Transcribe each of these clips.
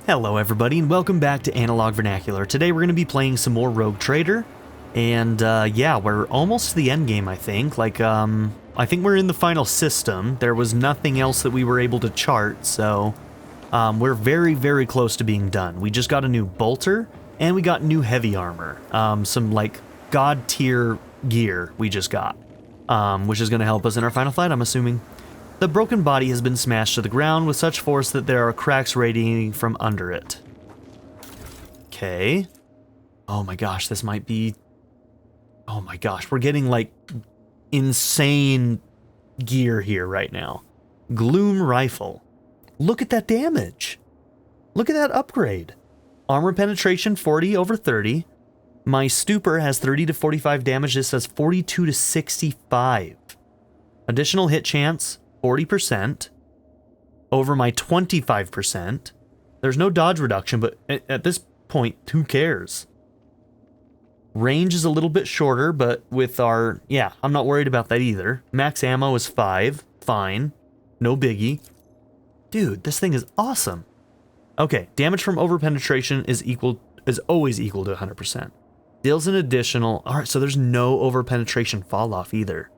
Hello everybody and welcome back to Analog Vernacular. Today we're going to be playing some more Rogue Trader, and yeah, we're almost to the end game, I think. I think we're in the final system. There was nothing else that we were able to chart, so we're very, very close to being done. We just got a new bolter, and we got new heavy armor. Some, like, god tier gear we just got, which is going to help us in our final fight, I'm assuming. The broken body has been smashed to the ground with such force that there are cracks radiating from under it. Okay. Oh my gosh, this might be... Oh my gosh, we're getting, like, insane gear here right now. Gloom Rifle. Look at that damage. Look at that upgrade. Armor penetration 40 over 30. My Stupor has 30 to 45 damage. This has 42 to 65. Additional hit chance, 40%. Over my 25%. There's no dodge reduction, but at this point, who cares? Range is a little bit shorter, but with our... Yeah, I'm not worried about that either. Max ammo is 5. Fine. No biggie. Dude, this thing is awesome. Okay, damage from overpenetration is always equal to 100%. Deals an additional... Alright, so there's no overpenetration fall-off either.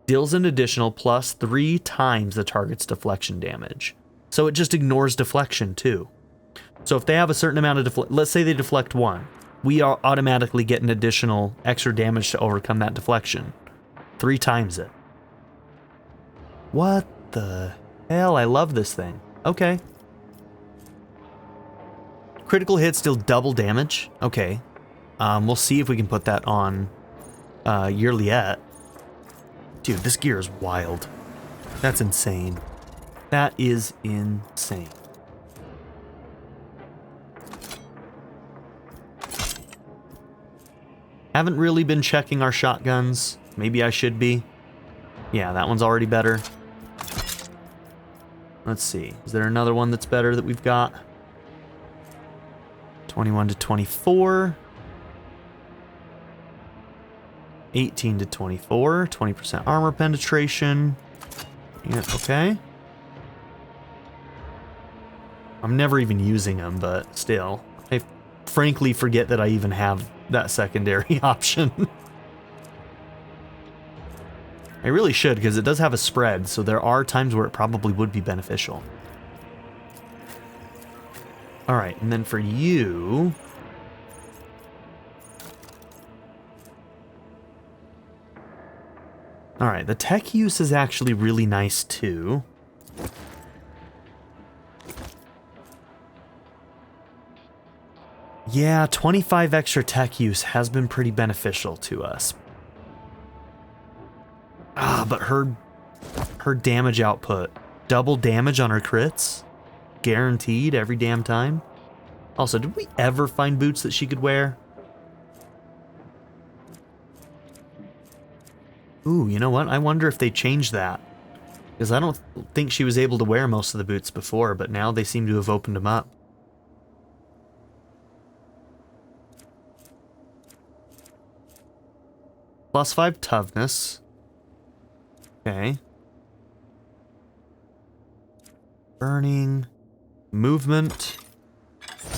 Deals an additional plus 3 times the target's deflection damage. So it just ignores deflection too. So if they have a certain amount of let's say they deflect 1. We are automatically get an additional extra damage to overcome that deflection. 3 times it. What the hell? I love this thing. Okay. Critical hits deal double damage. Okay. We'll see if we can put that on Yearlyette. Dude, this gear is wild. That's insane. That is insane. Haven't really been checking our shotguns. Maybe I should be. Yeah, that one's already better. Let's see. Is there another one that's better that we've got? 21 to 24. 18 to 24. 20% armor penetration. Yeah, okay. I'm never even using them, but still. I frankly forget that I even have that secondary option. I really should, because it does have a spread, so there are times where it probably would be beneficial. Alright, and then for you... Alright, the tech use is actually really nice too. Yeah, 25 extra tech use has been pretty beneficial to us. But her damage output. Double damage on her crits. Guaranteed every damn time. Also, did we ever find boots that she could wear? Ooh, you know what? I wonder if they changed that. Because I don't think she was able to wear most of the boots before, but now they seem to have opened them up. Plus 5 toughness. Okay. Burning. Movement.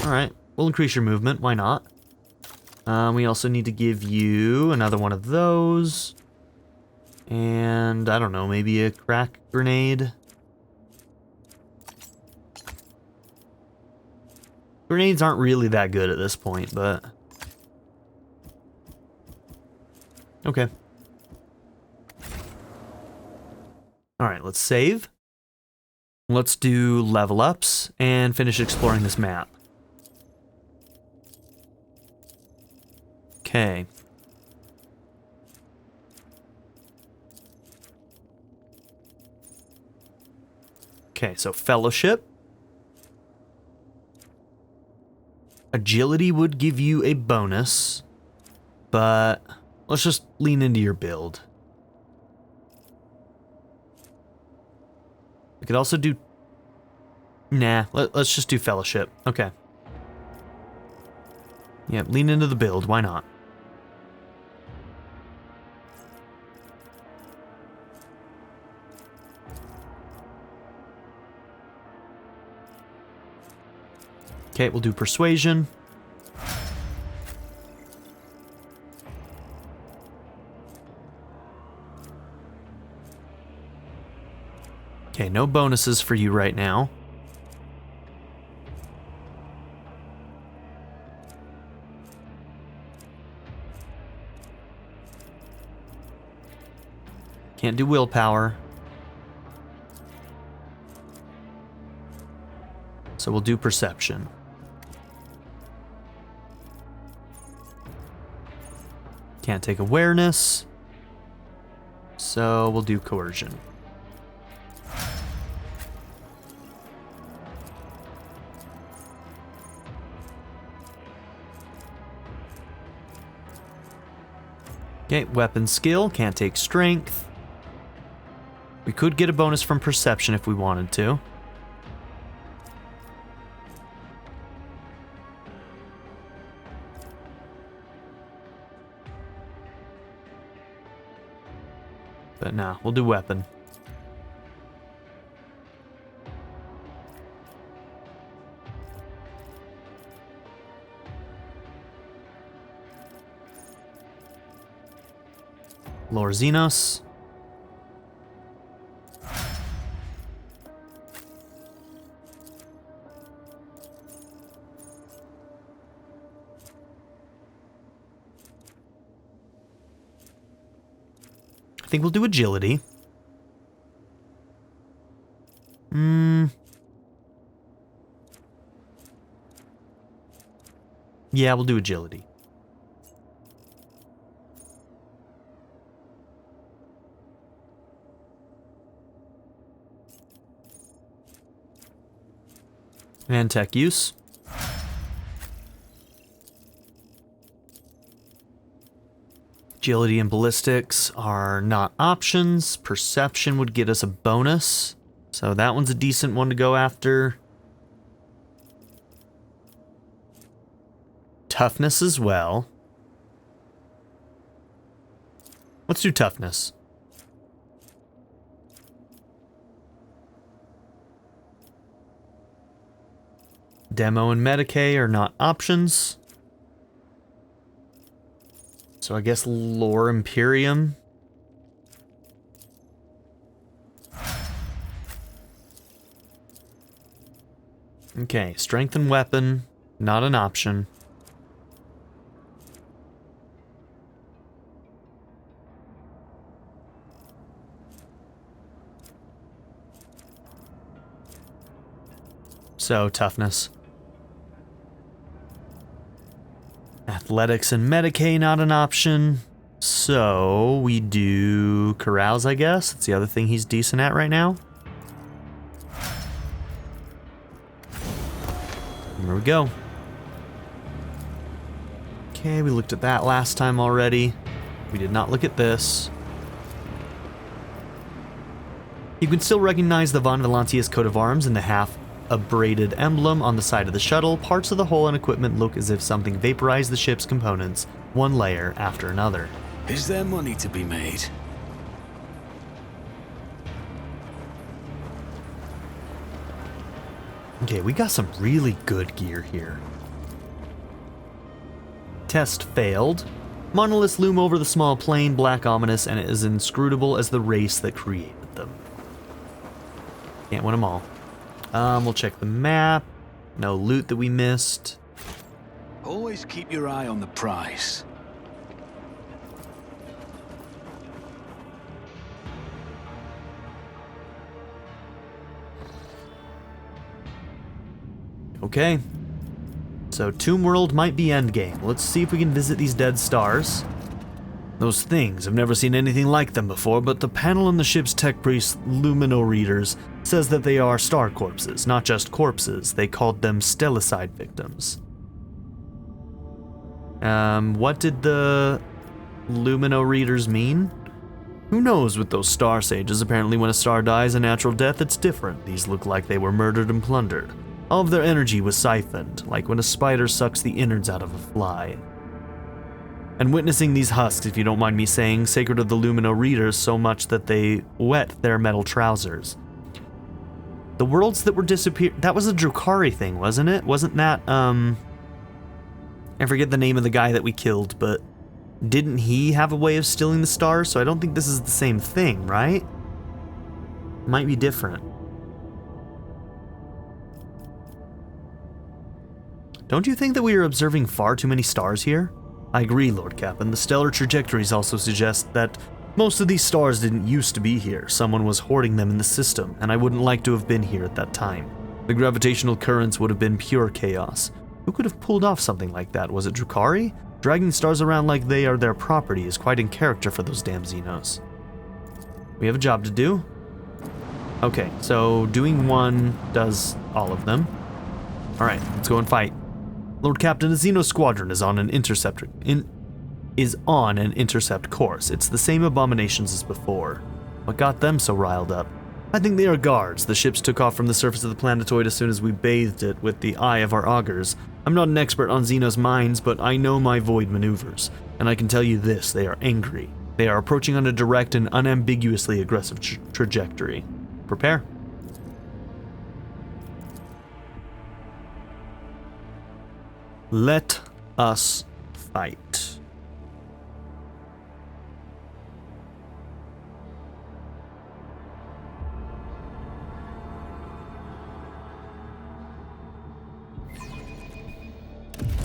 Alright, we'll increase your movement. Why not? We also need to give you another one of those. And, I don't know, maybe a crack grenade. Grenades aren't really that good at this point, but... Okay. Alright, let's save. Let's do level ups and finish exploring this map. Okay. Okay, so Fellowship. Agility would give you a bonus, but let's just lean into your build. We could also do... Nah, let's just do Fellowship. Okay. Yeah, lean into the build. Why not? Okay, we'll do persuasion. Okay, no bonuses for you right now. Can't do willpower. So we'll do perception. Can't take awareness. So we'll do coercion. Okay, weapon skill, can't take strength. We could get a bonus from perception if we wanted to. But nah, we'll do weapon. Lord Xenos. I think we'll do agility. Yeah, we'll do agility. And tech use. Agility and ballistics are not options. Perception would get us a bonus. So that one's a decent one to go after. Toughness as well. Let's do toughness. Demo and Medicae are not options. So I guess Lore Imperium. Okay, strength and weapon, not an option. So, toughness. Athletics and Medicae, not an option. So, we do Carouse, I guess. That's the other thing he's decent at right now. There we go. Okay, we looked at that last time already. We did not look at this. You can still recognize the House Valancius coat of arms in the half-abraded emblem on the side of the shuttle. Parts of the hull and equipment look as if something vaporized the ship's components, one layer after another. Is there money to be made? Okay, we got some really good gear here. Test failed. Monoliths loom over the small plane, black ominous, and as inscrutable as the race that created them. Can't win them all. We'll check the map. No loot that we missed. Always keep your eye on the prize. Okay. So Tomb World might be endgame. Let's see if we can visit these dead stars. Those things, I've never seen anything like them before, but the panel on the ship's tech priest lumino readers says that they are star corpses, not just corpses. They called them stellicide victims. What did the lumino readers mean? Who knows with those star sages? Apparently when a star dies a natural death, it's different. These look like they were murdered and plundered. All of their energy was siphoned, like when a spider sucks the innards out of a fly. And witnessing these husks, if you don't mind me saying, sacred to the lumino readers so much that they wet their metal trousers. The worlds that were disappeared... That was a Drukhari thing, wasn't it? Wasn't that, I forget the name of the guy that we killed, but didn't he have a way of stealing the stars? So I don't think this is the same thing, right? Might be different. Don't you think that we are observing far too many stars here? I agree, Lord Captain. The stellar trajectories also suggest that most of these stars didn't used to be here. Someone was hoarding them in the system, and I wouldn't like to have been here at that time. The gravitational currents would have been pure chaos. Who could have pulled off something like that? Was it Drukhari? Dragging stars around like they are their property is quite in character for those damn Xenos. We have a job to do. Okay, so doing one does all of them. Alright, let's go and fight. Lord Captain, a Xeno squadron is on an intercept course. It's the same abominations as before. What got them so riled up? I think they are guards. The ships took off from the surface of the planetoid as soon as we bathed it with the eye of our augurs. I'm not an expert on Xenos' minds, but I know my void maneuvers. And I can tell you this, they are angry. They are approaching on a direct and unambiguously aggressive trajectory. Prepare. Let us fight.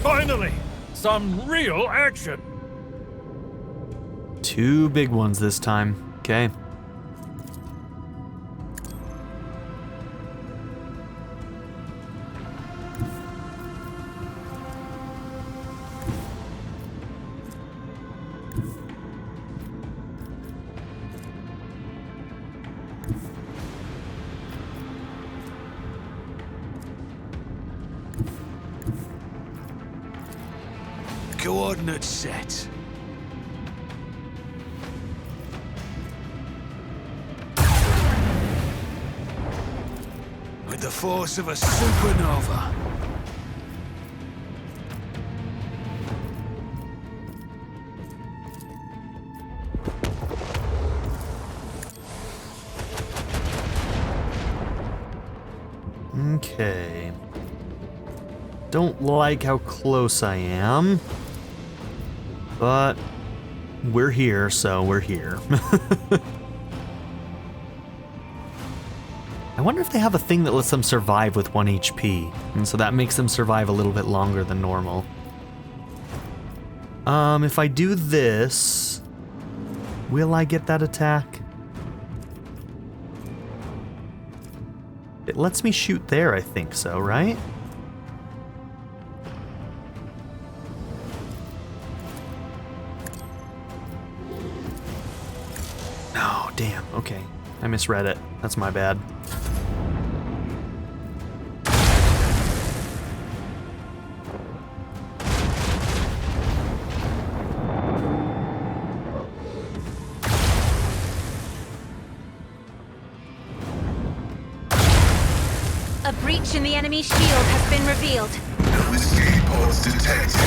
Finally, some real action. Two big ones this time. Okay. Coordinates set. With the force of a supernova. Okay. Don't like how close I am. But we're here, so we're here. I wonder if they have a thing that lets them survive with 1 HP, and so that makes them survive a little bit longer than normal. If I do this, will I get that attack? It lets me shoot there, I think so, right? Oh, damn, okay. I misread it. That's my bad. A breach in the enemy shield has been revealed. No escape pods detected.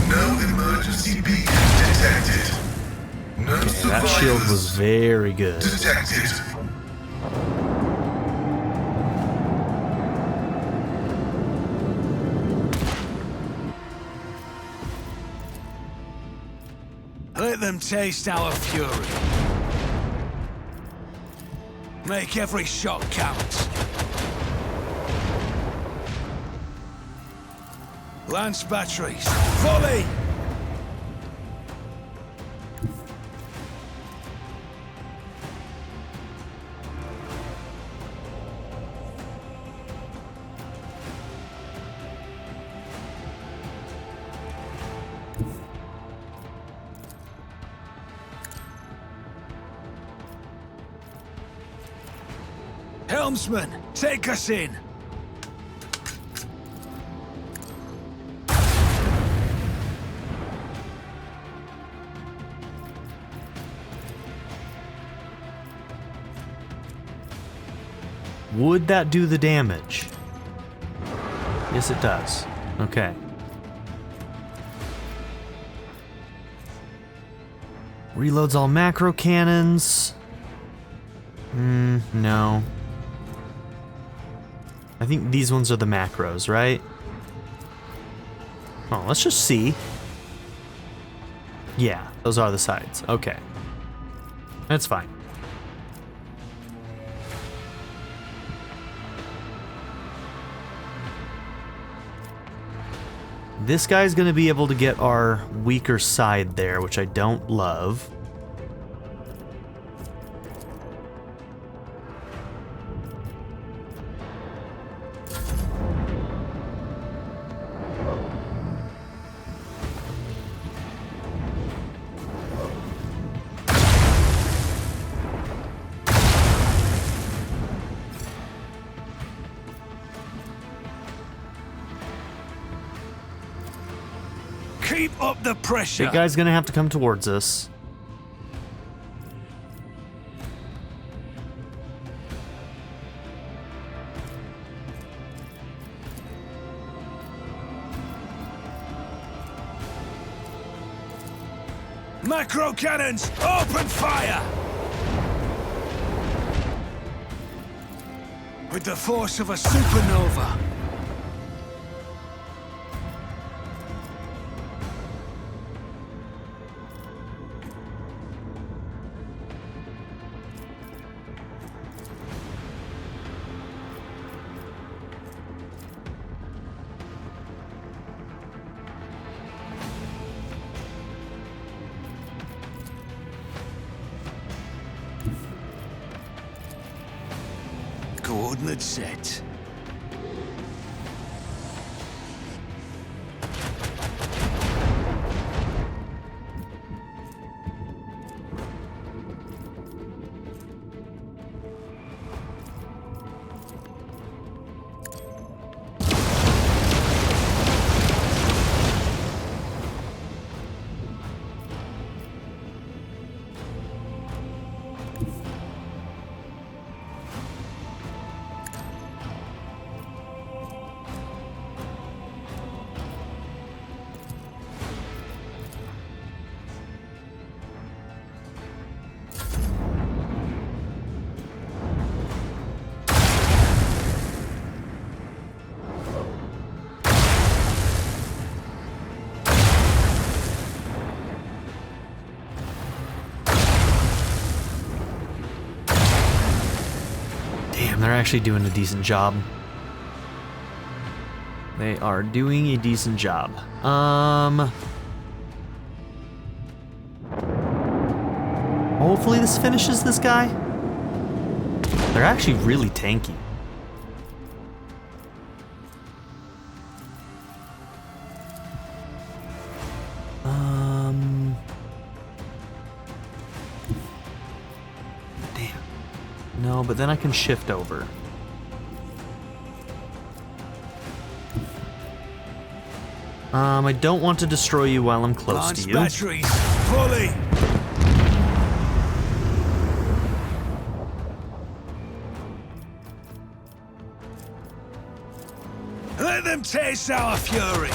No emergency beacons detected. No That shield was very good. detected. Let them taste our fury. Make every shot count. Lance batteries, volley! Helmsman, take us in. Would that do the damage? Yes, it does. Okay. Reloads all macro cannons. No. I think these ones are the macros, right? Oh, let's just see. Yeah, those are the sides. Okay. That's fine. This guy's gonna be able to get our weaker side there, which I don't love. Keep up the pressure. Big guy's gonna have to come towards us. Macro cannons, open fire! With the force of a supernova. Coordinates set. They're actually doing a decent job. They are doing a decent job. Hopefully this finishes this guy. They're actually really tanky. No, but then I can shift over. I don't want to destroy you while I'm close Launch to you. batteries, fully. Let them taste our fury.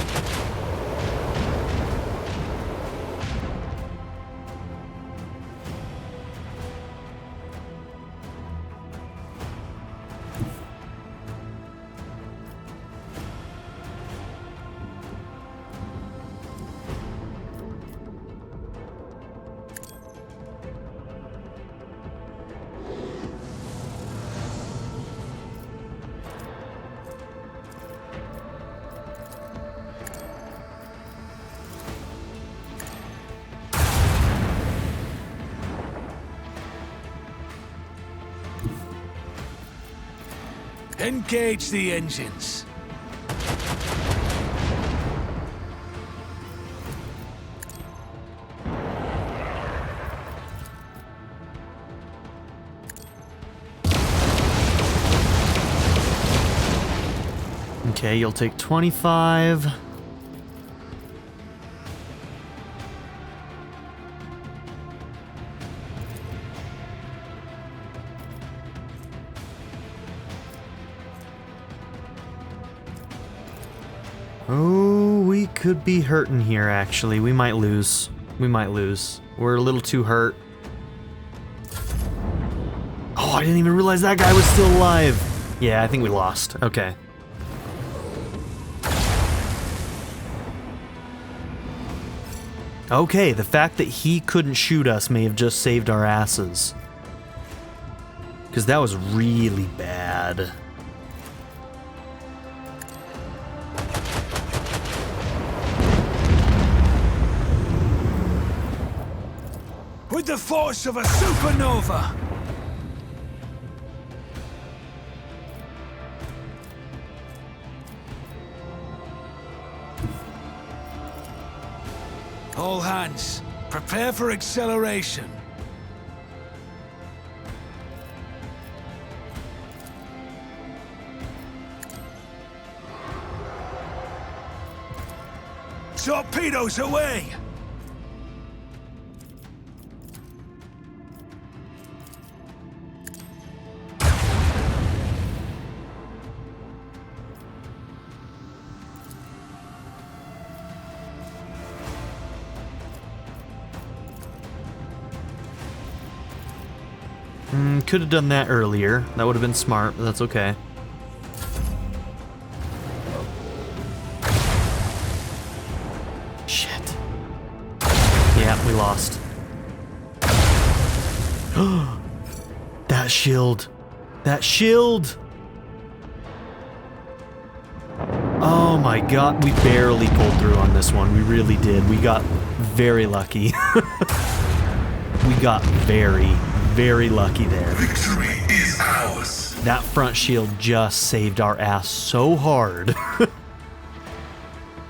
Engage the engines. Okay, you'll take 25. Oh, we could be hurting here, actually. We might lose. We might lose. We're a little too hurt. Oh, I didn't even realize that guy was still alive. Yeah, I think we lost. Okay. Okay, the fact that he couldn't shoot us may have just saved our asses. Because that was really bad. With the force of a supernova! All hands, prepare for acceleration. Torpedoes away! Could have done that earlier. That would have been smart, but that's okay. Shit. Yeah, we lost. That shield. That shield! Oh my god, we barely pulled through on this one. We really did. We got very lucky. We got very lucky there. Victory is ours. That front shield just saved our ass so hard.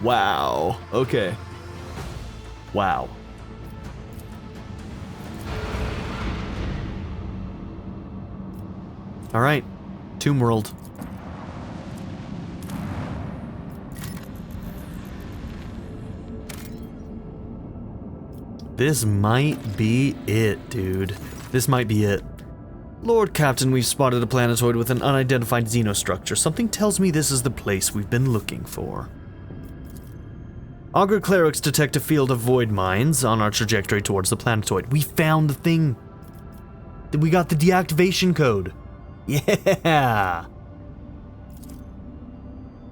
Wow. Okay. Wow. All right. Tomb World. This might be it, dude. This might be it. Lord Captain, we've spotted a planetoid with an unidentified xenostructure. Something tells me this is the place we've been looking for. Augur clerics detect a field of void mines on our trajectory towards the planetoid. We found the thing. We got the deactivation code. Yeah.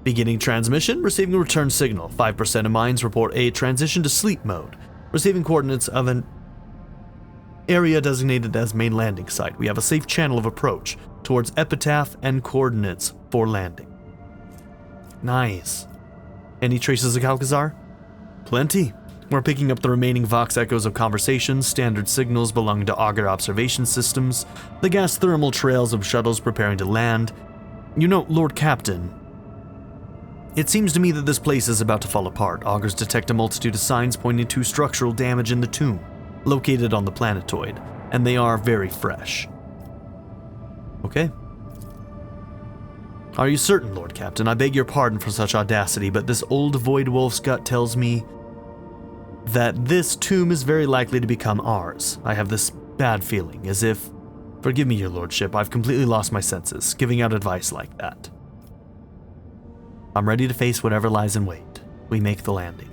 Beginning transmission, receiving a return signal. 5% of mines report a transition to sleep mode. Receiving coordinates of an area designated as main landing site. We have a safe channel of approach towards Epitaph and coordinates for landing. Nice. Any traces of Alcazar? Plenty. We're picking up the remaining Vox echoes of conversations, standard signals belonging to Augur observation systems, the gas thermal trails of shuttles preparing to land. You know, Lord Captain, it seems to me that this place is about to fall apart. Augurs detect a multitude of signs pointing to structural damage in the tomb, located on the planetoid, and they are very fresh. Okay. Are you certain, Lord Captain? I beg your pardon for such audacity, but this old Void Wolf's gut tells me that this tomb is very likely to become ours. I have this bad feeling, as if, forgive me, your lordship, I've completely lost my senses, giving out advice like that. I'm ready to face whatever lies in wait. We make the landing.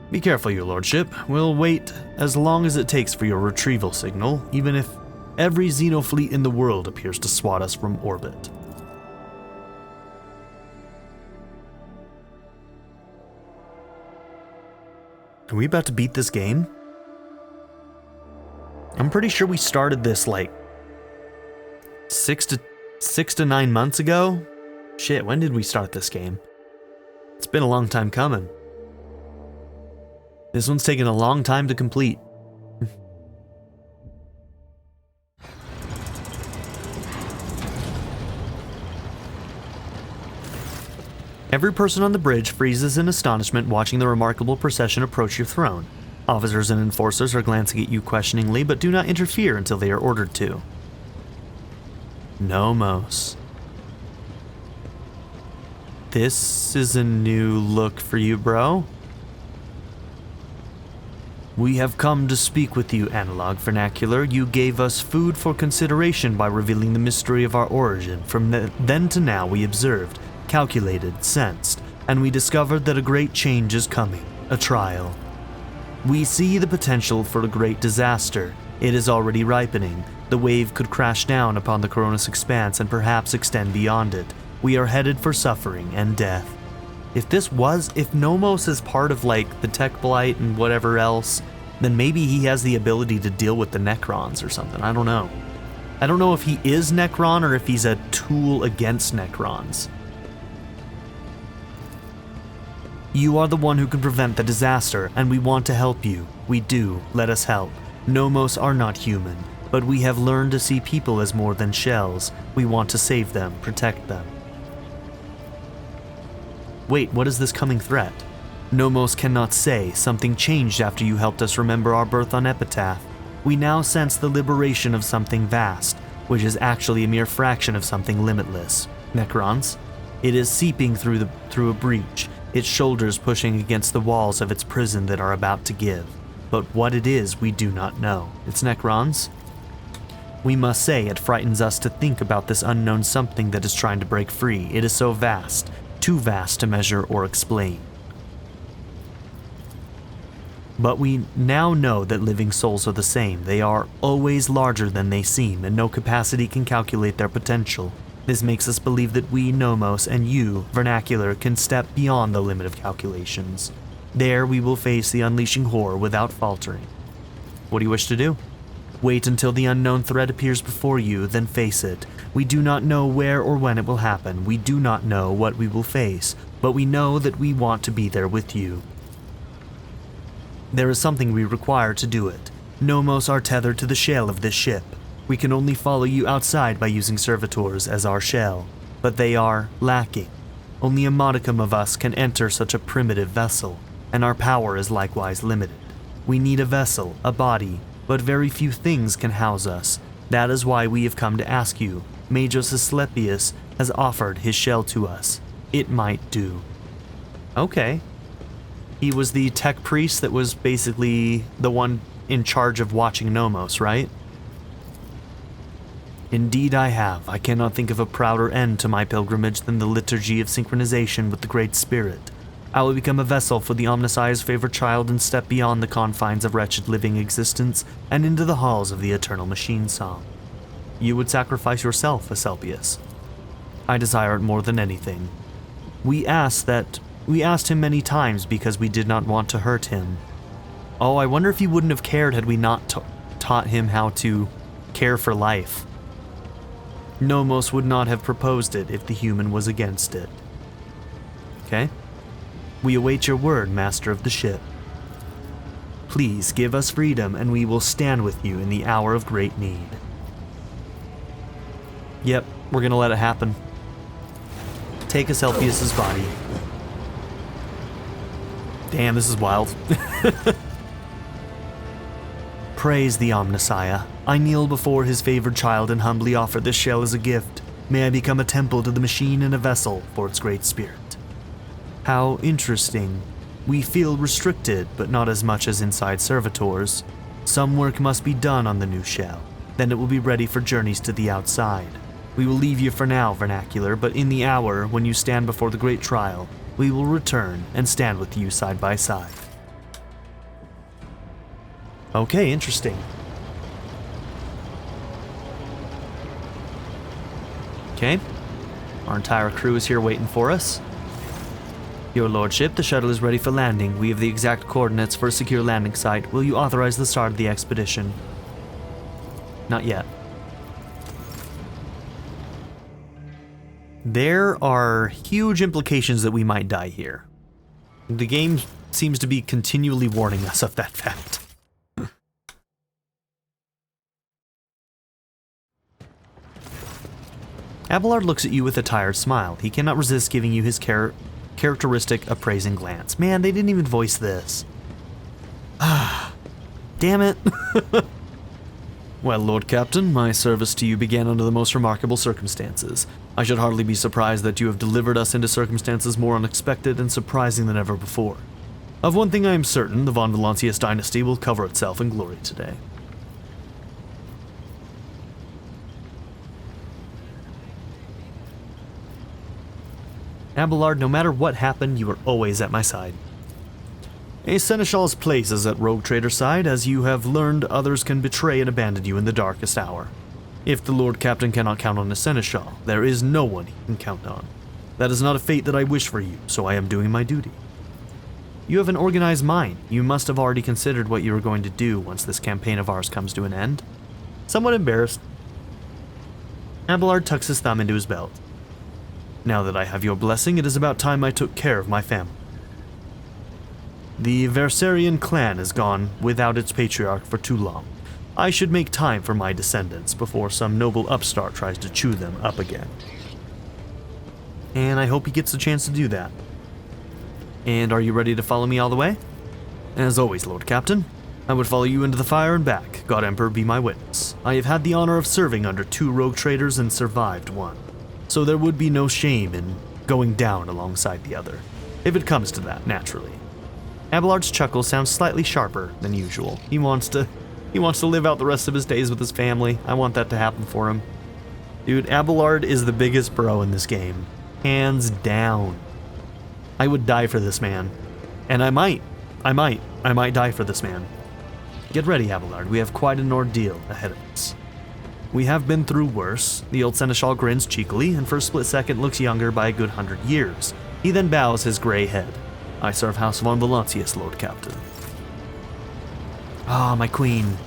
Be careful, your lordship. We'll wait as long as it takes for your retrieval signal, even if every xenofleet in the world appears to swat us from orbit. Are we about to beat this game? I'm pretty sure we started this like 6 to 9 months ago. Shit, when did we start this game? It's been a long time coming. This one's taken a long time to complete. Every person on the bridge freezes in astonishment watching the remarkable procession approach your throne. Officers and enforcers are glancing at you questioningly, but do not interfere until they are ordered to. Nomos. This is a new look for you, bro. We have come to speak with you, Analog Vernacular. You gave us food for consideration by revealing the mystery of our origin. From then to now we observed, calculated, sensed, and we discovered that a great change is coming, a trial. We see the potential for a great disaster. It is already ripening. The wave could crash down upon the Koronus Expanse and perhaps extend beyond it. We are headed for suffering and death. If Nomos is part of like the Tech Blight and whatever else, then maybe he has the ability to deal with the Necrons or something. I don't know. I don't know if he is Necron or if he's a tool against Necrons. You are the one who can prevent the disaster, and we want to help you. We do. Let us help. Nomos are not human, but we have learned to see people as more than shells. We want to save them, protect them. Wait, what is this coming threat? Nomos cannot say. Something changed after you helped us remember our birth on Epitaph. We now sense the liberation of something vast, which is actually a mere fraction of something limitless. Necrons? It is seeping through a breach, its shoulders pushing against the walls of its prison that are about to give. But what it is, we do not know. It's Necrons? We must say it frightens us to think about this unknown something that is trying to break free. It is so vast, too vast to measure or explain. But we now know that living souls are the same. They are always larger than they seem, and no capacity can calculate their potential. This makes us believe that we, Nomos, and you, Vernacular, can step beyond the limit of calculations. There we will face the unleashing horror without faltering. What do you wish to do? Wait until the unknown threat appears before you, then face it. We do not know where or when it will happen. We do not know what we will face, but we know that we want to be there with you. There is something we require to do it. Nomos are tethered to the shell of this ship. We can only follow you outside by using servitors as our shell, but they are lacking. Only a modicum of us can enter such a primitive vessel, and our power is likewise limited. We need a vessel, a body, but very few things can house us. That is why we have come to ask you. Majos Asclepius has offered his shell to us. It might do. Okay. He was the tech priest that was basically the one in charge of watching Nomos, right? Indeed I have. I cannot think of a prouder end to my pilgrimage than the liturgy of synchronization with the Great Spirit. I will become a vessel for the Omnissiah's favorite child and step beyond the confines of wretched living existence and into the halls of the eternal machine song. You would sacrifice yourself, Asclepius. I desire it more than anything. We asked him many times because we did not want to hurt him. Oh, I wonder if he wouldn't have cared had we not taught him how to care for life. Nomos would not have proposed it if the human was against it. Okay? We await your word, master of the ship. Please give us freedom and we will stand with you in the hour of great need. Yep, we're gonna let it happen. Take Asclepius's body. Damn, this is wild. Praise the Omnissiah. I kneel before his favored child and humbly offer this shell as a gift. May I become a temple to the machine and a vessel for its great spirit. How interesting. We feel restricted, but not as much as inside servitors. Some work must be done on the new shell. Then it will be ready for journeys to the outside. We will leave you for now, Vernacular, but in the hour when you stand before the great trial, we will return and stand with you side by side. Okay, interesting. Okay. Our entire crew is here waiting for us. Your lordship, the shuttle is ready for landing. We have the exact coordinates for a secure landing site. Will you authorize the start of the expedition? Not yet. There are huge implications that we might die here. The game seems to be continually warning us of that fact. Abelard looks at you with a tired smile. He cannot resist giving you his characteristic appraising glance. Man, they didn't even voice this. Ah, damn it. Well, Lord Captain, my service to you began under the most remarkable circumstances. I should hardly be surprised that you have delivered us into circumstances more unexpected and surprising than ever before. Of one thing I am certain, the Von Valancius dynasty will cover itself in glory today. Abelard, no matter what happened, you were always at my side. A seneschal's place is at Rogue Trader's side, as you have learned others can betray and abandon you in the darkest hour. If the Lord Captain cannot count on a seneschal, there is no one he can count on. That is not a fate that I wish for you, so I am doing my duty. You have an organized mind. You must have already considered what you are going to do once this campaign of ours comes to an end. Somewhat embarrassed, Abelard tucks his thumb into his belt. Now that I have your blessing, it is about time I took care of my family. The Versarian clan has gone without its patriarch for too long. I should make time for my descendants before some noble upstart tries to chew them up again. And I hope he gets a chance to do that. And are you ready to follow me all the way? As always, Lord Captain, I would follow you into the fire and back. God Emperor be my witness. I have had the honor of serving under 2 rogue traders and survived one. So there would be no shame in going down alongside the other. If it comes to that, naturally. Abelard's chuckle sounds slightly sharper than usual. He wants to live out the rest of his days with his family. I want that to happen for him. Dude, Abelard is the biggest bro in this game. Hands down. I would die for this man. And I might die for this man. Get ready, Abelard. We have quite an ordeal ahead of us. We have been through worse. The old seneschal grins cheekily, and for a split second looks younger by a good 100 years. He then bows his gray head. I serve House Valancius, Lord Captain. Ah, my queen.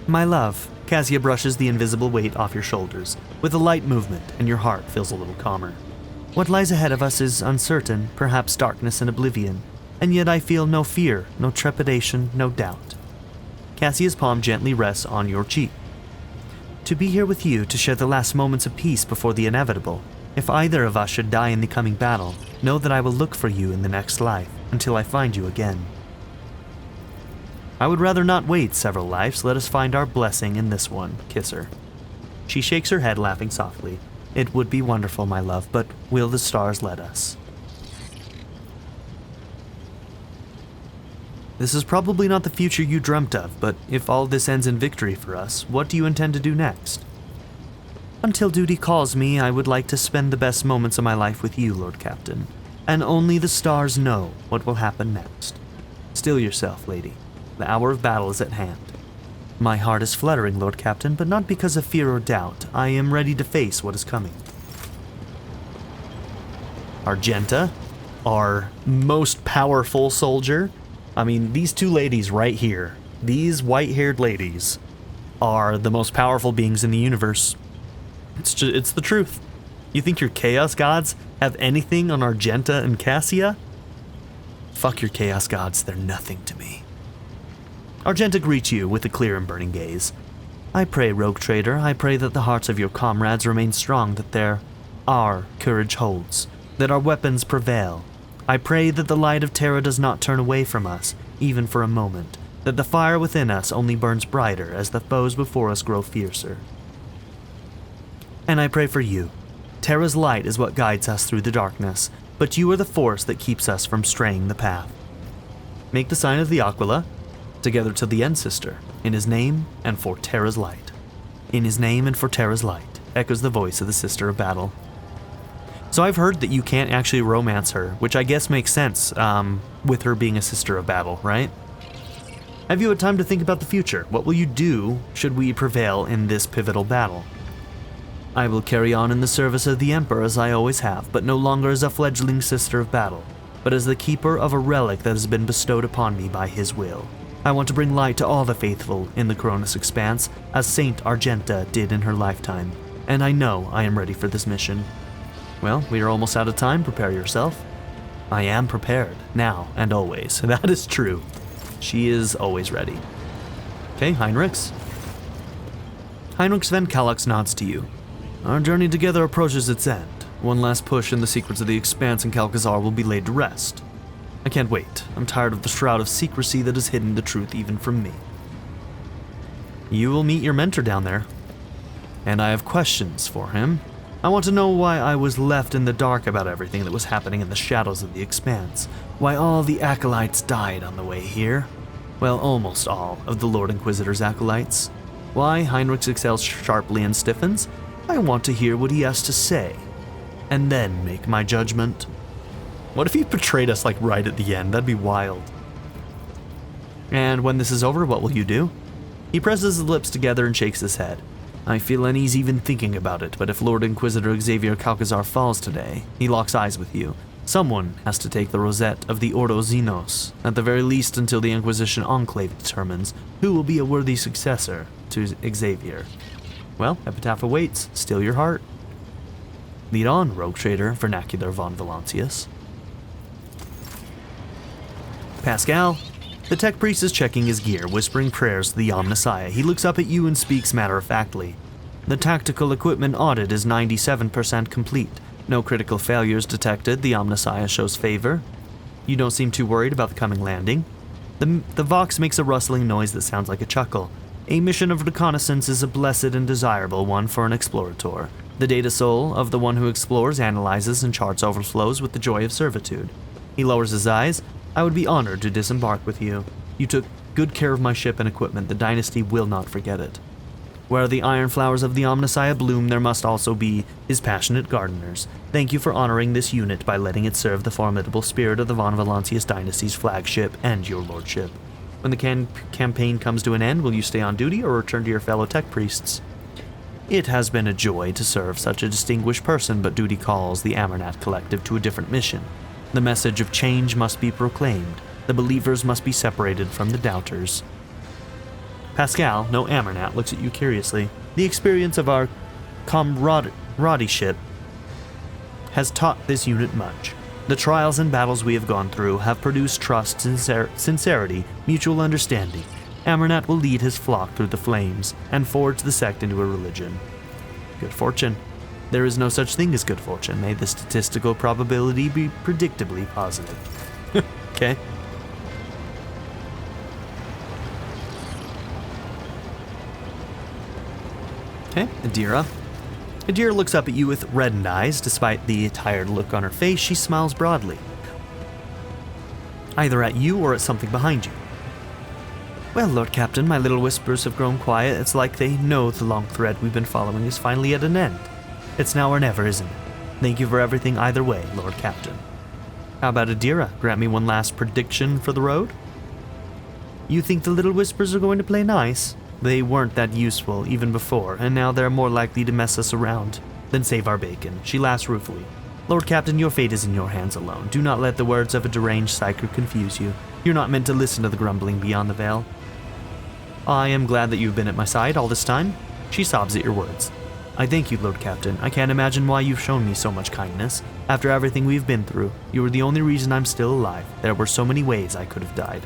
My love. Cassia brushes the invisible weight off your shoulders with a light movement, and your heart feels a little calmer. What lies ahead of us is uncertain, perhaps darkness and oblivion, and yet I feel no fear, no trepidation, no doubt. Cassia's palm gently rests on your cheek. To be here with you to share the last moments of peace before the inevitable. If either of us should die in the coming battle, know that I will look for you in the next life until I find you again. I would rather not wait several lives. Let us find our blessing in this one. Kiss her. She shakes her head, laughing softly. It would be wonderful, my love, but will the stars let us? This is probably not the future you dreamt of, but if all this ends in victory for us, what do you intend to do next? Until duty calls me, I would like to spend the best moments of my life with you, Lord Captain, and only the stars know what will happen next. Still yourself, lady. The hour of battle is at hand. My heart is fluttering, Lord Captain, but not because of fear or doubt. I am ready to face what is coming. Argenta, our most powerful soldier. I mean, these 2 ladies right here, these white-haired ladies, are the most powerful beings in the universe. It's the truth. You think your Chaos Gods have anything on Argenta and Cassia? Fuck your Chaos Gods, they're nothing to me. Argenta greets you with a clear and burning gaze. I pray, Rogue Trader, I pray that the hearts of your comrades remain strong, that our courage holds, that our weapons prevail. I pray that the light of terror does not turn away from us, even for a moment, that the fire within us only burns brighter as the foes before us grow fiercer. And I pray for you. Terra's light is what guides us through the darkness, but you are the force that keeps us from straying the path. Make the sign of the Aquila, together to the end, sister, in his name and for Terra's light. In his name and for Terra's light, echoes the voice of the Sister of Battle. So I've heard that you can't actually romance her, which I guess makes sense, with her being a Sister of Battle, right? Have you had time to think about the future? What will you do should we prevail in this pivotal battle? I will carry on in the service of the Emperor as I always have, but no longer as a fledgling Sister of Battle, but as the keeper of a relic that has been bestowed upon me by his will. I want to bring light to all the faithful in the Koronus Expanse, as Saint Argenta did in her lifetime, and I know I am ready for this mission. Well, we are almost out of time. Prepare yourself. I am prepared, now and always. That is true. She is always ready. Okay, Heinrichs. Heinrichs Van Kalux nods to you. Our journey together approaches its end. One last push and the secrets of the Expanse and Kalkazar will be laid to rest. I can't wait. I'm tired of the shroud of secrecy that has hidden the truth even from me. You will meet your mentor down there, and I have questions for him. I want to know why I was left in the dark about everything that was happening in the shadows of the Expanse, why all the acolytes died on the way here. Well, almost all of the Lord Inquisitor's acolytes. Why Heinrich exhales sharply and stiffens? I want to hear what he has to say, and then make my judgment. What if he betrayed us like right at the end? That'd be wild. And when this is over, what will you do? He presses his lips together and shakes his head. I feel uneasy even thinking about it, but if Lord Inquisitor Xavier Calcazar falls today, he locks eyes with you. Someone has to take the rosette of the Ordo Xenos, at the very least until the Inquisition Enclave determines who will be a worthy successor to Xavier. Well, Epitaph awaits. Steal your heart. Lead on, Rogue Trader, Vernacular von Valancius. Pascal. The tech priest is checking his gear, whispering prayers to the Omnissiah. He looks up at you and speaks matter-of-factly. The tactical equipment audit is 97% complete. No critical failures detected. The Omnissiah shows favor. You don't seem too worried about the coming landing. The Vox makes a rustling noise that sounds like a chuckle. A mission of reconnaissance is a blessed and desirable one for an explorator. The data soul of the one who explores analyzes and charts overflows with the joy of servitude. He lowers his eyes. I would be honored to disembark with you. You took good care of my ship and equipment. The dynasty will not forget it. Where the iron flowers of the Omnissiah bloom, there must also be his passionate gardeners. Thank you for honoring this unit by letting it serve the formidable spirit of the von Valancius dynasty's flagship and your lordship. When the campaign comes to an end, will you stay on duty or return to your fellow tech priests? It has been a joy to serve such a distinguished person, but duty calls the Amernat Collective to a different mission. The message of change must be proclaimed. The believers must be separated from the doubters. Pascal, no Amernat, looks at you curiously. The experience of our comradeship has taught this unit much. The trials and battles we have gone through have produced trust, sincerity, mutual understanding. Amernat will lead his flock through the flames and forge the sect into a religion. Good fortune. There is no such thing as good fortune. May the statistical probability be predictably positive. Okay. Okay, Adira. Adira looks up at you with reddened eyes. Despite the tired look on her face, she smiles broadly. Either at you or at something behind you. Well, Lord Captain, my little whispers have grown quiet. It's like they know the long thread we've been following is finally at an end. It's now or never, isn't it? Thank you for everything either way, Lord Captain. How about Adira? Grant me one last prediction for the road? You think the little whispers are going to play nice? They weren't that useful even before, and now they're more likely to mess us around than save our bacon. She laughs ruefully. Lord Captain, your fate is in your hands alone. Do not let the words of a deranged psyker confuse you. You're not meant to listen to the grumbling beyond the veil. I am glad that you've been at my side all this time. She sobs at your words. I thank you, Lord Captain. I can't imagine why you've shown me so much kindness. After everything we've been through, you were the only reason I'm still alive. There were so many ways I could have died.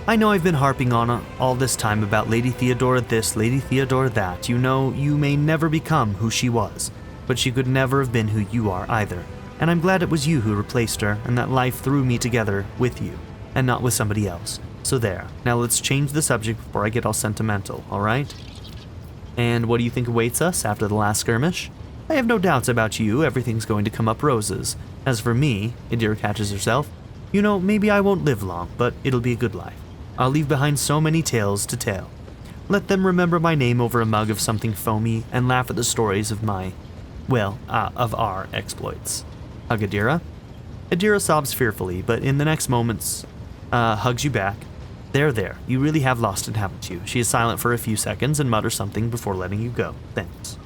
I know I've been harping on all this time about Lady Theodora this, Lady Theodora that. You know, you may never become who she was, but she could never have been who you are either. And I'm glad it was you who replaced her, and that life threw me together with you, and not with somebody else. So there. Now let's change the subject before I get all sentimental, alright? And what do you think awaits us after the last skirmish? I have no doubts about you, everything's going to come up roses. As for me, Adira catches herself, you know, maybe I won't live long, but it'll be a good life. I'll leave behind so many tales to tell. Let them remember my name over a mug of something foamy and laugh at the stories of of our exploits. Hug Adira. Adira sobs fearfully, but in the next moments, hugs you back. There, you really have lost it, haven't you? She is silent for a few seconds and mutters something before letting you go. Thanks.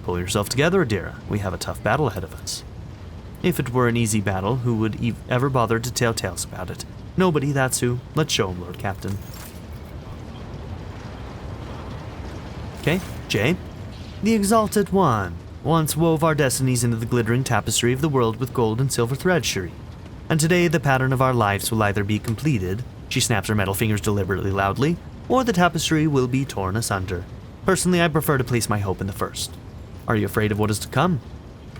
Pull yourself together, Adira. We have a tough battle ahead of us. If it were an easy battle, who would ever bother to tell tales about it? Nobody, that's who. Let's show him, Lord Captain. Okay, Jay. The Exalted One once wove our destinies into the glittering tapestry of the world with gold and silver thread, Cherie. And today the pattern of our lives will either be completed, she snaps her metal fingers deliberately loudly, or the tapestry will be torn asunder. Personally, I prefer to place my hope in the first. Are you afraid of what is to come?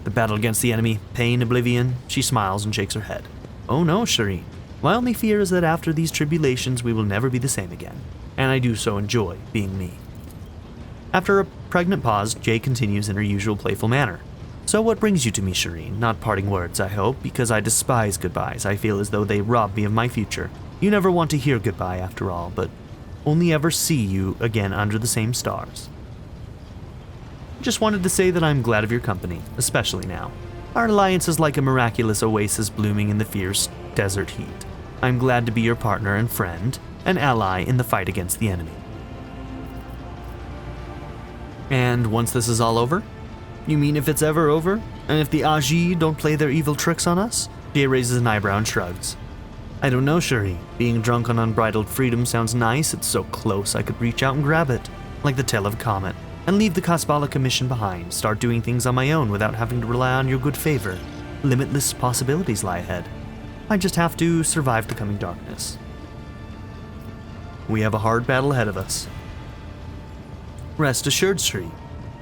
The battle against the enemy, pain, oblivion? She smiles and shakes her head. Oh no, Cherie. My only fear is that after these tribulations we will never be the same again, and I do so enjoy being me. After a pregnant pause, Jay continues in her usual playful manner. So what brings you to me, Shireen? Not parting words, I hope, because I despise goodbyes. I feel as though they rob me of my future. You never want to hear goodbye after all, but only ever see you again under the same stars. Just wanted to say that I'm glad of your company, especially now. Our alliance is like a miraculous oasis blooming in the fierce desert heat. I'm glad to be your partner and friend, an ally in the fight against the enemy. And once this is all over? You mean if it's ever over? And if the Agi don't play their evil tricks on us? Jay raises an eyebrow and shrugs. I don't know, Shuri. Being drunk on unbridled freedom sounds nice. It's so close I could reach out and grab it, like the tail of a comet, and leave the Kasbala Commission behind, start doing things on my own without having to rely on your good favor. Limitless possibilities lie ahead. I just have to survive the coming darkness. We have a hard battle ahead of us. Rest assured, Shuri.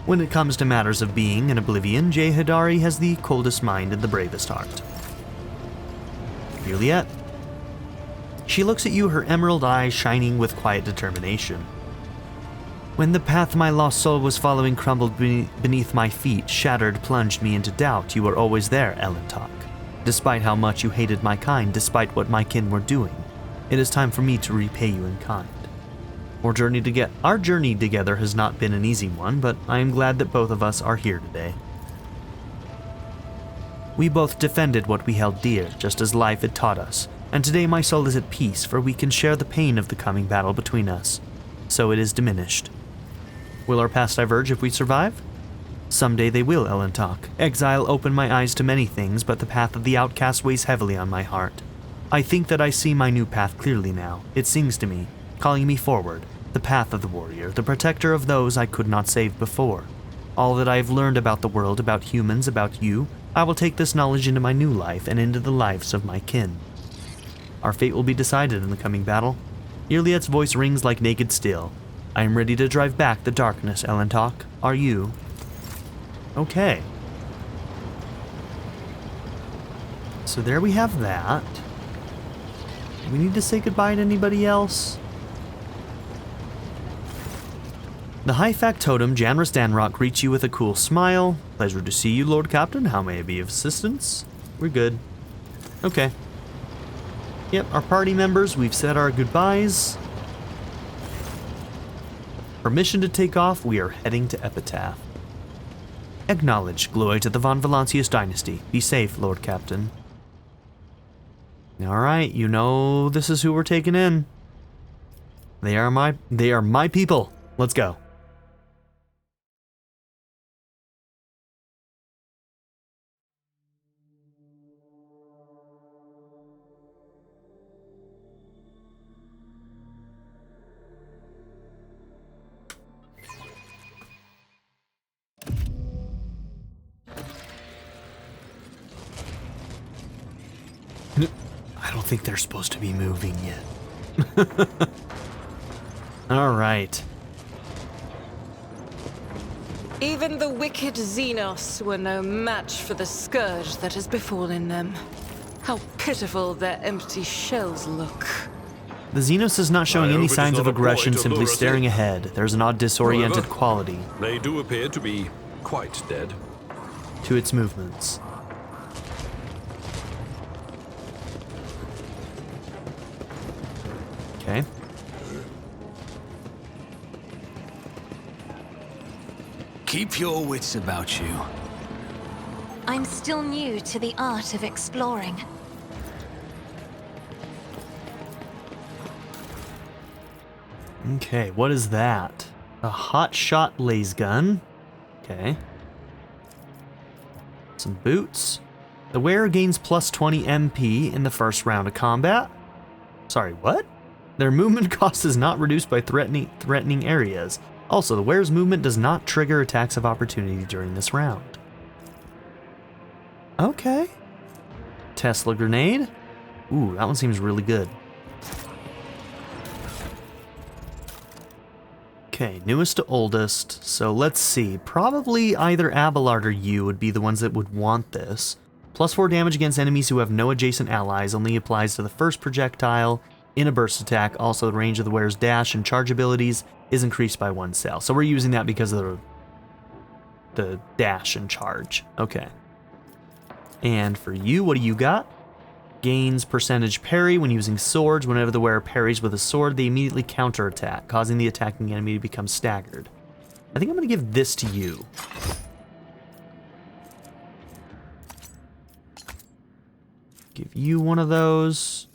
When it comes to matters of being and oblivion, Jay Hidari has the coldest mind and the bravest heart. Juliet. She looks at you, her emerald eyes shining with quiet determination. When the path my lost soul was following crumbled beneath my feet, shattered, plunged me into doubt, you were always there, Elentok. Despite how much you hated my kind, despite what my kin were doing, it is time for me to repay you in kind. Our journey together has not been an easy one, but I am glad that both of us are here today. We both defended what we held dear, just as life had taught us, and today my soul is at peace, for we can share the pain of the coming battle between us. So it is diminished. Will our paths diverge if we survive? Someday they will, Elentok. Exile opened my eyes to many things, but the path of the outcast weighs heavily on my heart. I think that I see my new path clearly now. It sings to me, calling me forward, the path of the warrior, the protector of those I could not save before. All that I have learned about the world, about humans, about you, I will take this knowledge into my new life and into the lives of my kin. Our fate will be decided in the coming battle. Juliet's voice rings like naked steel. I am ready to drive back the darkness, Elentok. Are you? Okay. So there we have that. Do we need to say goodbye to anybody else? The High Factotum, Janris Danrock, greets you with a cool smile. Pleasure to see you, Lord Captain. How may I be of assistance? We're good. Okay. Yep, our party members, we've said our goodbyes. Permission to take off, we are heading to Epitaph. Acknowledge, glory to the Von Valancius dynasty. Be safe, Lord Captain. Alright, you know this is who we're taking in. They are my people. Let's go. I don't think they're supposed to be moving yet. All right. Even the wicked Xenos were no match for the scourge that has befallen them. How pitiful their empty shells look. The Xenos is not showing any signs of aggression, simply staring ahead. There's an odd disoriented quality. They do appear to be quite dead. To its movements. Okay. Keep your wits about you. I'm still new to the art of exploring. Okay, what is that? A hot shot laser gun. Okay. Some boots. The wearer gains plus 20 MP in the first round of combat. Sorry, what? Their movement cost is not reduced by threatening areas. Also, the wearer's movement does not trigger attacks of opportunity during this round. Okay. Tesla grenade. Ooh, that one seems really good. Okay, newest to oldest. So let's see. Probably either Abelard or you would be the ones that would want this. Plus 4 damage against enemies who have no adjacent allies only applies to the first projectile in a burst attack. Also, the range of the wearer's dash and charge abilities is increased by 1 cell. So we're using that because of the dash and charge. Okay. And for you, what do you got? Gains percentage parry when using swords. Whenever the wearer parries with a sword, they immediately counterattack, causing the attacking enemy to become staggered. I think I'm going to give this to you. Give you one of those.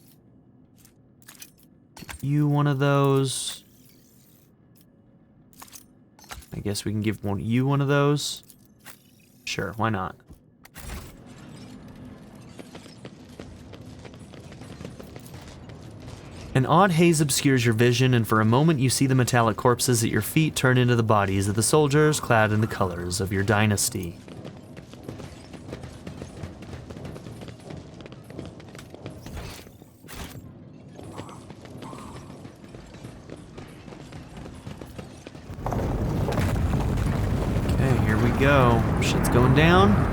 Give you one of those. I guess we can give you one of those. Sure, why not? An odd haze obscures your vision, and for a moment you see the metallic corpses at your feet turn into the bodies of the soldiers clad in the colors of your dynasty. Okay, here we go. Shit's going down.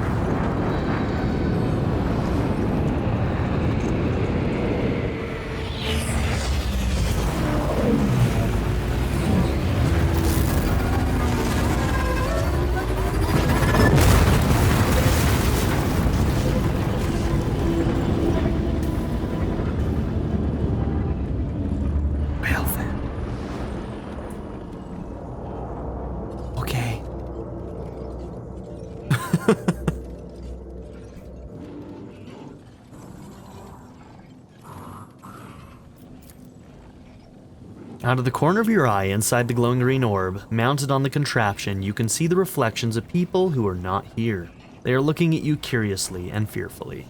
Out of the corner of your eye inside the glowing green orb, mounted on the contraption, you can see the reflections of people who are not here. They are looking at you curiously and fearfully.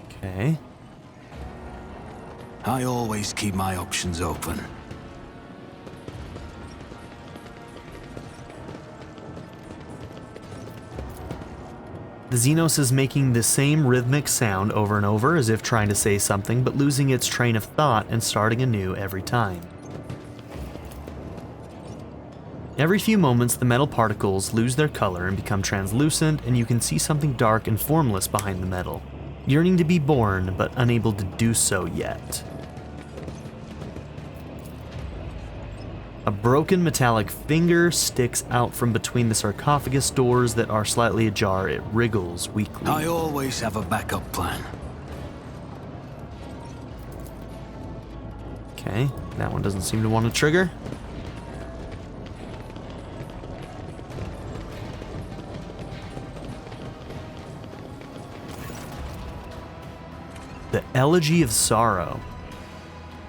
Okay. I always keep my options open. The Xenos is making the same rhythmic sound over and over as if trying to say something, but losing its train of thought and starting anew every time. Every few moments, the metal particles lose their color and become translucent, and you can see something dark and formless behind the metal, yearning to be born, but unable to do so yet. A broken metallic finger sticks out from between the sarcophagus doors that are slightly ajar. It wriggles weakly. I always have a backup plan. Okay, that one doesn't seem to want to trigger. The Elegy of Sorrow.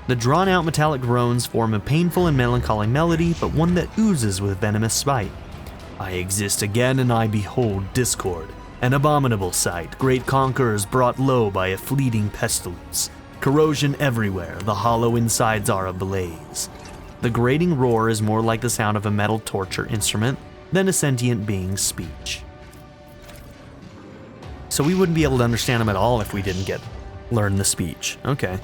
The drawn-out metallic groans form a painful and melancholy melody, but one that oozes with venomous spite. I exist again, and I behold discord, an abominable sight, great conquerors brought low by a fleeting pestilence. Corrosion everywhere, the hollow insides are ablaze. The grating roar is more like the sound of a metal torture instrument than a sentient being's speech. So we wouldn't be able to understand them at all if we didn't learn the speech. Okay.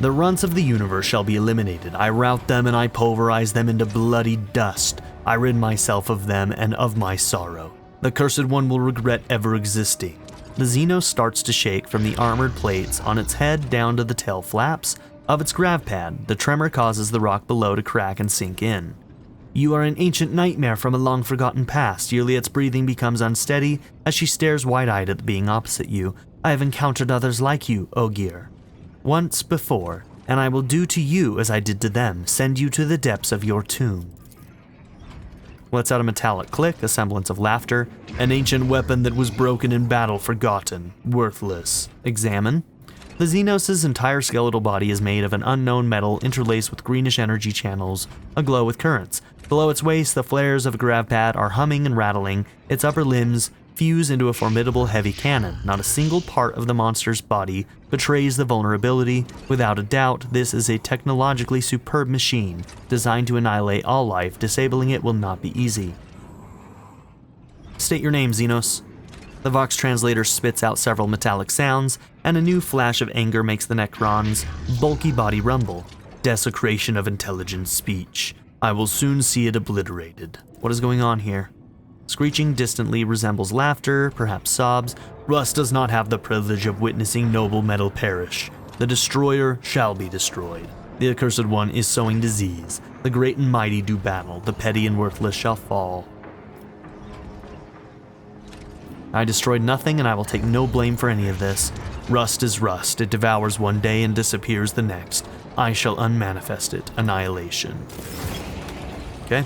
The runts of the universe shall be eliminated. I rout them and I pulverize them into bloody dust. I rid myself of them and of my sorrow. The Cursed One will regret ever existing. The Xenos starts to shake from the armored plates on its head down to the tail flaps of its grav pad. The tremor causes the rock below to crack and sink in. You are an ancient nightmare from a long-forgotten past. Juliet's breathing becomes unsteady as she stares wide-eyed at the being opposite you. I have encountered others like you, Ogier. Once before, and I will do to you as I did to them, send you to the depths of your tomb. Lets out a metallic click, a semblance of laughter. An ancient weapon that was broken in battle, forgotten, worthless. Examine. The Xenos' entire skeletal body is made of an unknown metal interlaced with greenish energy channels, aglow with currents. Below its waist, the flares of a grav pad are humming and rattling. Its upper limbs fuse into a formidable heavy cannon. Not a single part of the monster's body betrays the vulnerability. Without a doubt, this is a technologically superb machine designed to annihilate all life. Disabling it will not be easy. State your name, Xenos. The Vox translator spits out several metallic sounds, and a new flash of anger makes the Necron's bulky body rumble. Desecration of intelligent speech. I will soon see it obliterated. What is going on here? Screeching distantly resembles laughter, perhaps sobs. Rust does not have the privilege of witnessing noble metal perish. The destroyer shall be destroyed. The accursed one is sowing disease. The great and mighty do battle. The petty and worthless shall fall. I destroyed nothing, and I will take no blame for any of this. Rust is rust. It devours one day and disappears the next. I shall unmanifest it. Annihilation. Okay.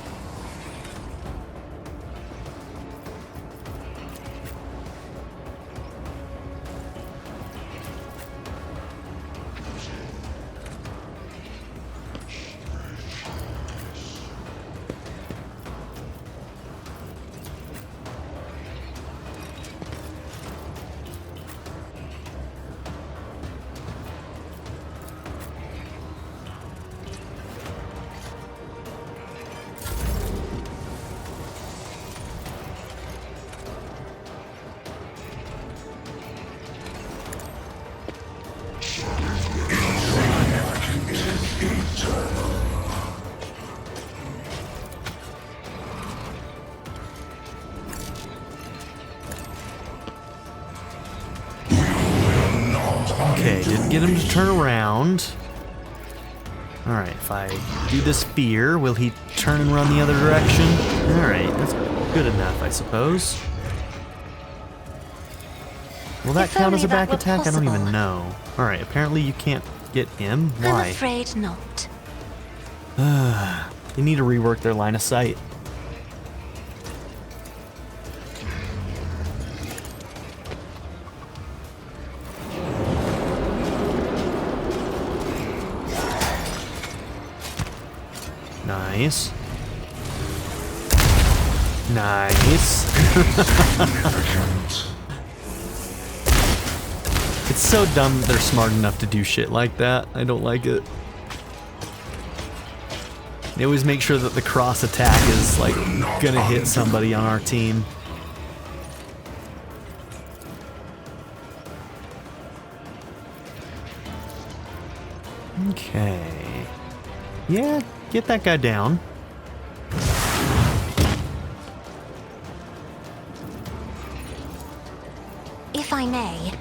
Okay, didn't get him to turn around. Alright, if I do this fear, will he turn and run the other direction? Alright, that's good enough, I suppose. Will that If count as a only that back were attack? I don't even possible. know. Alright, apparently you can't get him. I'm Why? afraid not. They need to rework their line of sight. Nice. Nice. It's so dumb that they're smart enough to do shit like that. I don't like it. They always make sure that the cross attack is like gonna hit somebody on our team. Okay. Yeah, get that guy down. If I may,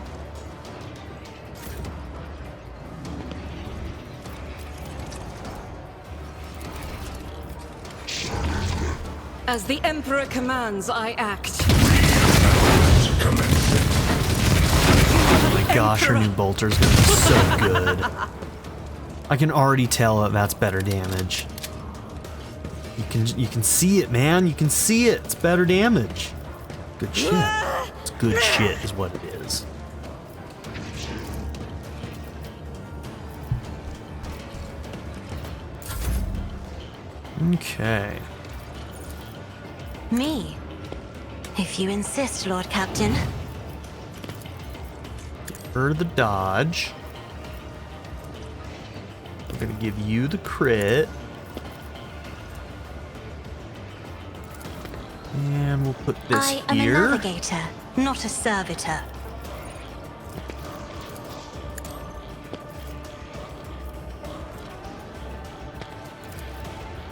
As the Emperor commands, I act. Oh my gosh, her new bolter's gonna be so good. I can already tell that that's better damage. You can see it, man. You can see it. It's better damage. Good shit. It's good shit is what it is. Okay. me. If you insist, Lord Captain. For the dodge. We're gonna give you the crit. And we'll put this I am a here. navigator, not a servitor.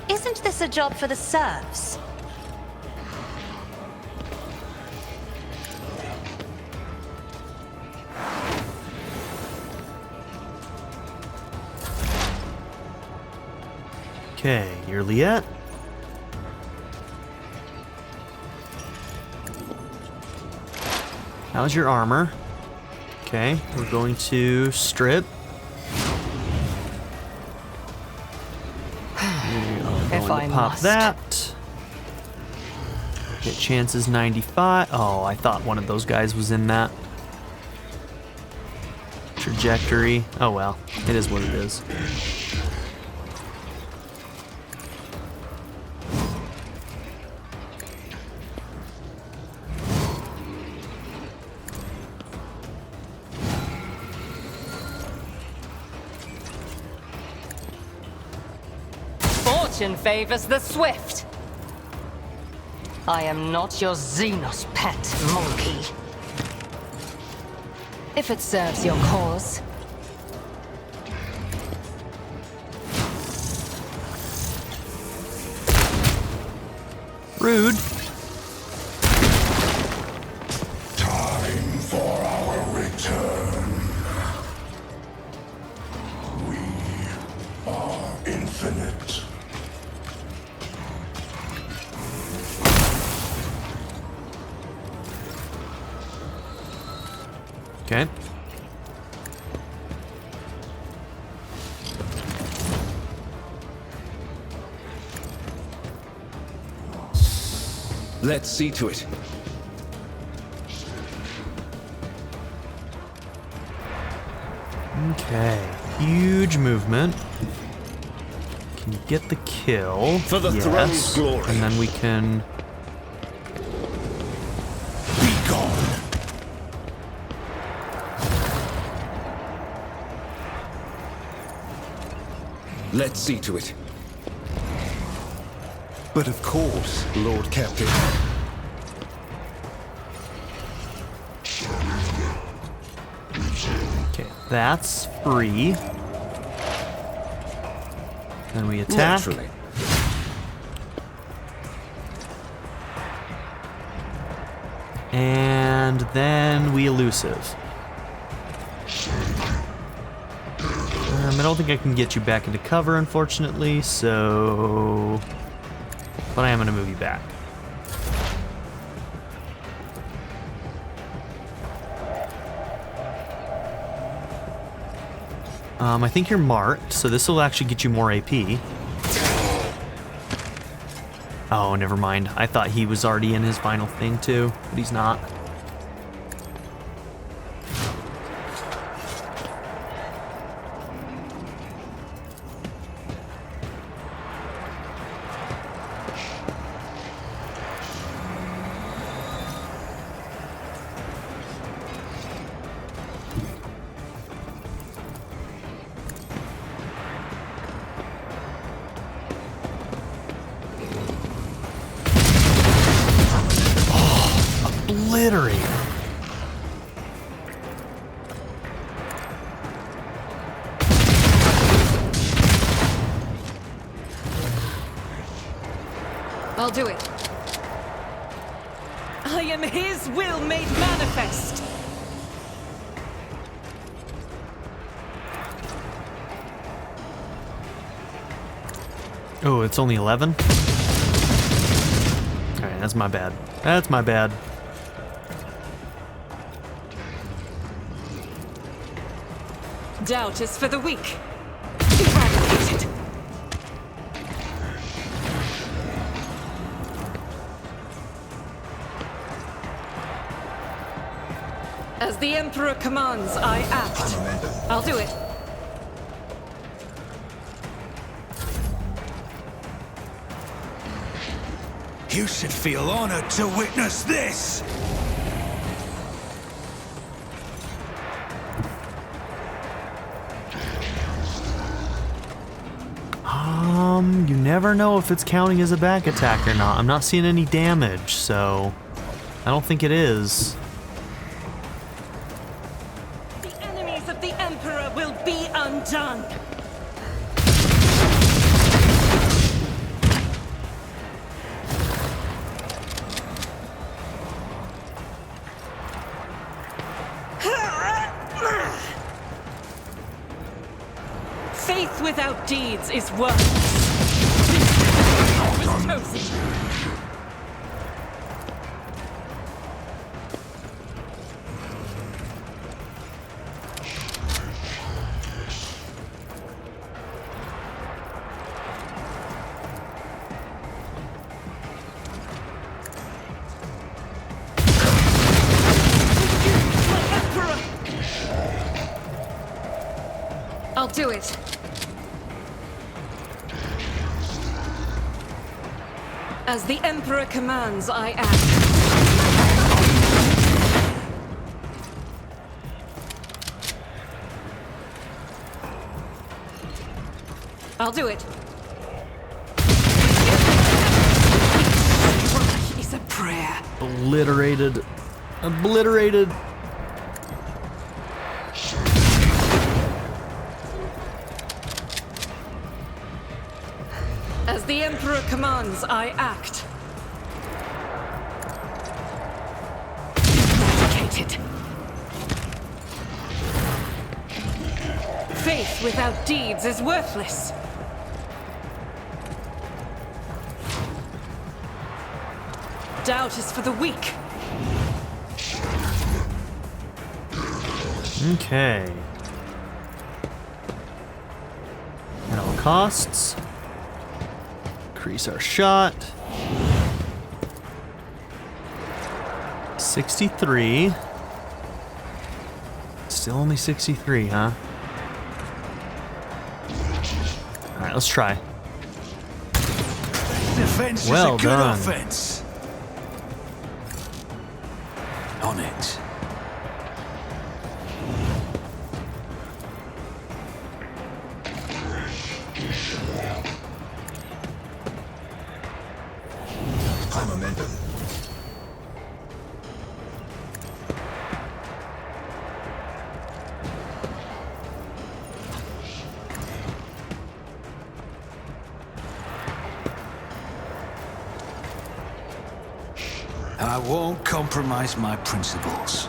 Isn't this a job for the serfs? Okay, you're Liette. How's your armor? Okay, we're going to strip. If I Pop must. that. Hit chances 95. Oh, I thought one of those guys was in that. Trajectory. Oh well, it is what it is. Fortune favors the swift. I am not your Xenos pet, monkey. If it serves your cause. Rude. Time for our return. We are infinite. Okay. Let's see to it. Okay. Huge movement. Can you get the kill? For the yes. throne's glory. And then we can. Be gone. Let's see to it. But of course, Lord Captain. Okay, that's free. Then we attack. Naturally. And then we elusive. I don't think I can get you back into cover, unfortunately, so... But I am going to move you back. I think you're marked, so this will actually get you more AP. Oh, never mind. I thought he was already in his final thing too, but he's not. Obliterated. I'll do it. I am his will made manifest. Oh, it's only 11? Alright, that's my bad. That's my bad. Doubt is for the weak. Eradicate it. As the Emperor commands, I act. I'll do it. You should feel honored to witness this! You never know if it's counting as a back attack or not. I'm not seeing any damage, so I don't think it is. The enemies of the Emperor will be undone. Faith without deeds is worthless. Was chosen. My Emperor! I'll do it. As the Emperor commands, I act. I'll do it. It's a prayer. Obliterated. Obliterated. As the Emperor commands, I act. Eradicated. Faith without deeds is worthless. Doubt is for the weak. Okay. At all costs. Increase our shot. 63. Still only 63, huh? Alright, let's try. Defense Well is a good done. offense. On it. High momentum. I won't compromise my principles.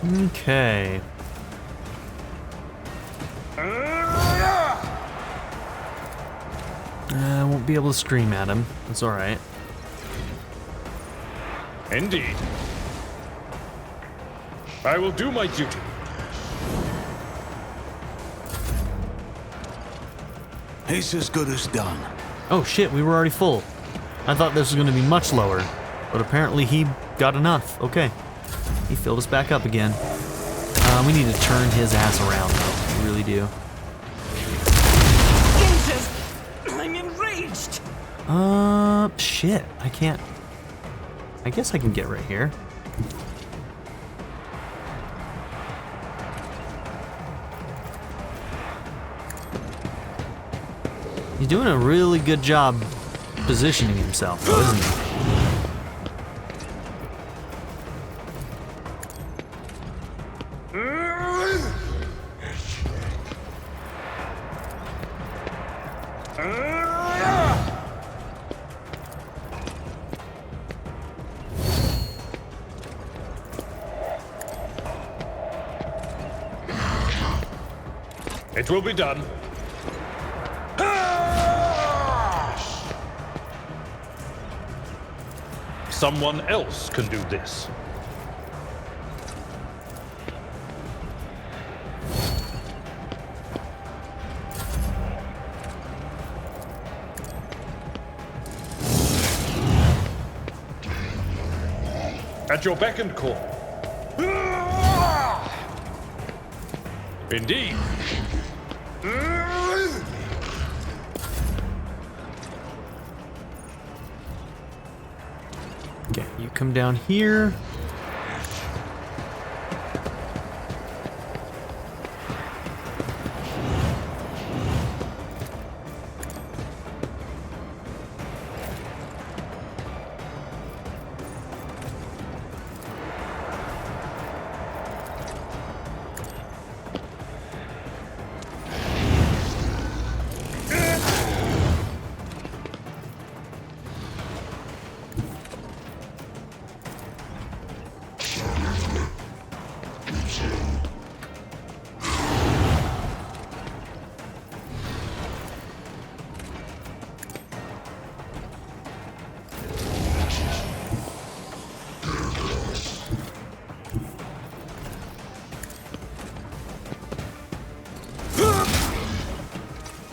Okay. I won't be able to scream at him. That's alright. Indeed. I will do my duty. It's as good as done. Oh shit, we were already full. I thought this was going to be much lower, but apparently he got enough. Okay. He filled us back up again. We need to turn his ass around, though. We really do. I'm enraged. Shit. I can't. I guess I can get right here. He's doing a really good job positioning himself, though, isn't he? It will be done. Someone else can do this. At your beck and call. Indeed. Okay, you come down here.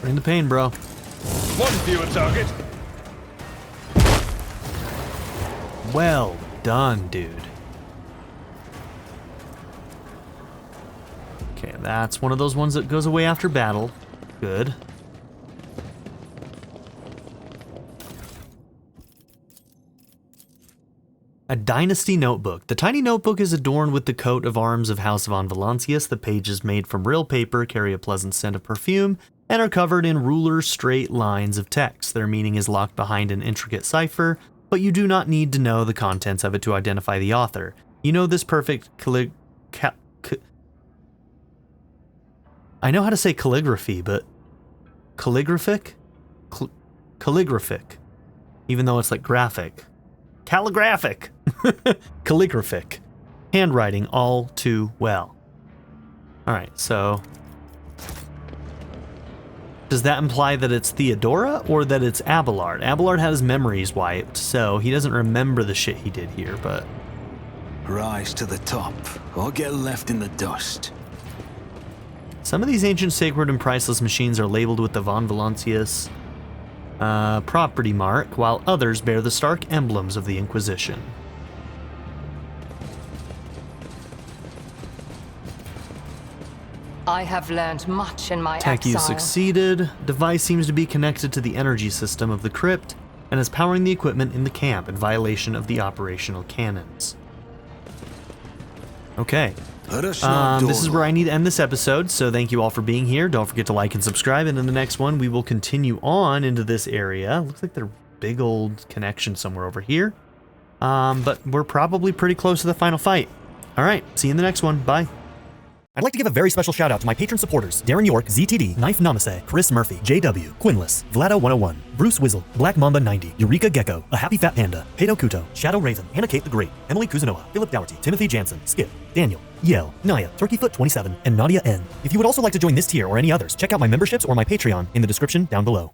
Bring the pain, bro. One fewer target. Well done, dude. Okay, that's one of those ones that goes away after battle. Good. A Dynasty Notebook. The tiny notebook is adorned with the coat of arms of House Valancius. The pages, made from real paper, carry a pleasant scent of perfume and are covered in ruler straight lines of text. Their meaning is locked behind an intricate cipher, but you do not need to know the contents of it to identify the author. You know this perfect I know how to say calligraphy, but calligraphic? Calligraphic. Even though it's like graphic. Calligraphic. Calligraphic. Handwriting all too well. Alright, so does that imply that it's Theodora or that it's Abelard? Abelard had his memories wiped, so he doesn't remember the shit he did here, but Rise to the top, or get left in the dust. some of these ancient, sacred, and priceless machines are labeled with the Von Valancius property mark, while others bear the stark emblems of the Inquisition. I have learned much in my Tech use exile. succeeded. Device seems to be connected to the energy system of the crypt and is powering the equipment in the camp in violation of the operational canons. Okay. Let us not This is dawdle. where I need to end this episode, so thank you all for being here. Don't forget to like and subscribe, and in the next one, we will continue on into this area. Looks like there's a big old connection somewhere over here. But we're probably pretty close to the final fight. All right, see you in the next one. Bye. I'd like to give a very special shout out to my patron supporters: Darren York, ZTD, Knife Namaste, Chris Murphy, JW, Quinless, Vlado101, Bruce Wizzle, Black Mamba 90, Eureka Gecko, A Happy Fat Panda, Pedo Kuto, Shadow Raven, Hannah Kate the Great, Emily Kuzanoa, Philip Dougherty, Timothy Jansen, Skip, Daniel, Yell, Naya, Turkeyfoot27, and Nadia N. If you would also like to join this tier or any others, check out my memberships or my Patreon in the description down below.